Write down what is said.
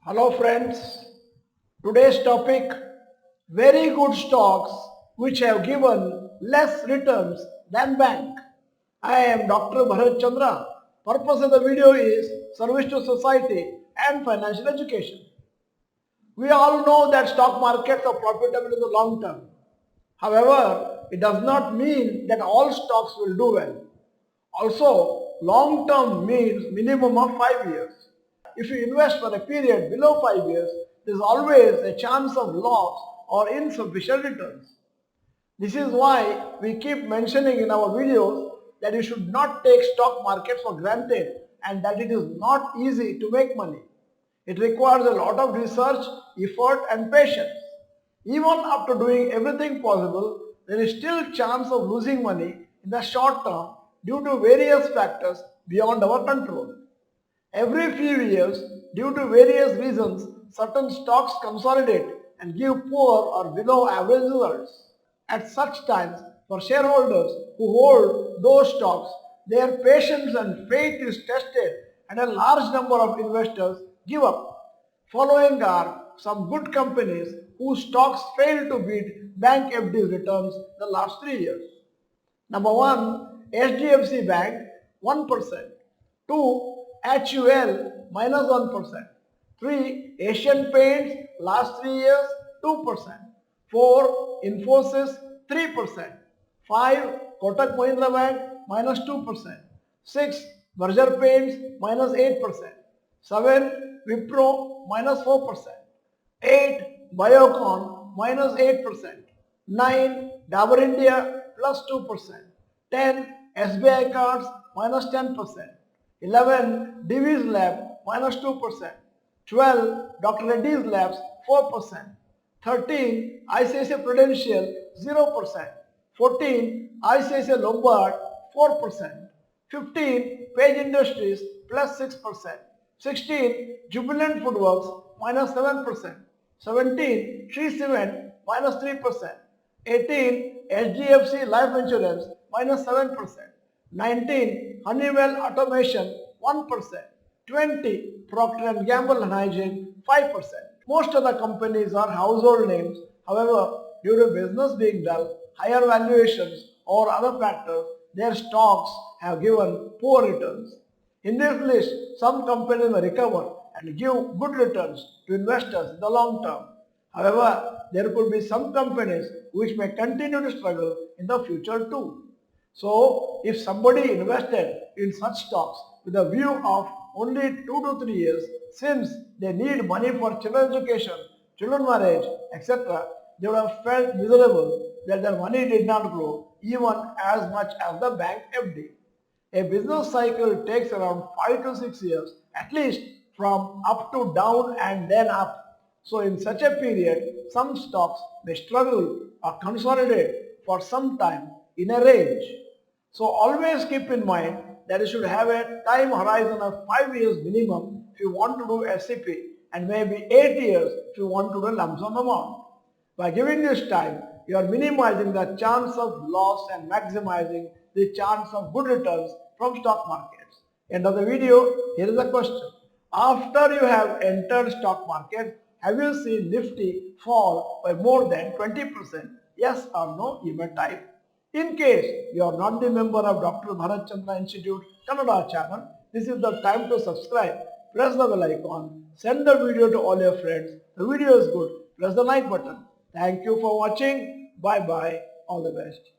Hello friends, today's topic, very good stocks which have given less returns than bank. I am Dr. Bharath Chandra. Purpose of the video is service to society and financial education. We all know that stock markets are profitable in the long term. However, it does not mean that all stocks will do well. Also, long term means minimum of 5 years. If you invest for a period below 5 years, there is always a chance of loss or insufficient returns. This is why we keep mentioning in our videos that you should not take stock markets for granted and that it is not easy to make money. It requires a lot of research, effort and patience. Even after doing everything possible, there is still chance of losing money in the short term due to various factors beyond our control. Every few years, due to various reasons, certain stocks consolidate and give poor or below average results. At such times, for shareholders who hold those stocks, their patience and faith is tested and a large number of investors give up. Following are some good companies whose stocks failed to beat bank FD returns the last 3 years. Number 1, HDFC Bank 1%. 2, HUL minus 1%. 3, Asian Paints last 3 years 2%. 4, Infosys 3%. 5, Kotak Mahindra Bank minus 2%. 6, Berger Paints minus 8%. 7, Wipro minus 4%. 8, Biocon minus 8%. 9, Dabur India plus 2%. 10, SBI Cards minus 10%. 11, Divi's Lab minus 2%. 12, Dr. Reddy's Labs 4%. 13, ICICI Prudential 0%. 14, ICICI Lombard 4%. 15, Page Industries plus 6%. 16, Jubilant Foodworks minus 7%. 17, Shree Cement minus 3%. 18, HDFC Life Insurance minus 7%. 19, Honeywell Automation 1%. 20, Procter & Gamble and Hygiene 5%. Most of the companies are household names. However, due to business being dull, higher valuations or other factors, their stocks have given poor returns. In this list, some companies may recover and give good returns to investors in the long term. However, there could be some companies which may continue to struggle in the future too. So, if somebody invested in such stocks with a view of only 2 to 3 years, since they need money for children education, children marriage, etc., they would have felt miserable that their money did not grow even as much as the bank FD. A business cycle takes around 5 to 6 years, at least from up to down and then up. So in such a period, some stocks may struggle or consolidate for some time in a range. So always keep in mind that you should have a time horizon of 5 years minimum if you want to do SCP and maybe 8 years if you want to do lump sum amount. By giving this time, you are minimizing the chance of loss and maximizing the chance of good returns from stock markets. End of the video, here is a question. After you have entered stock market, have you seen Nifty fall by more than 20%? Yes or no, you may type. In case you are not the member of Dr. Bharath Chandra Institute Kannada channel, this is the time to subscribe. Press the bell icon, send the video to all your friends. The video is good. Press the like button. Thank you for watching. Bye bye. All the best.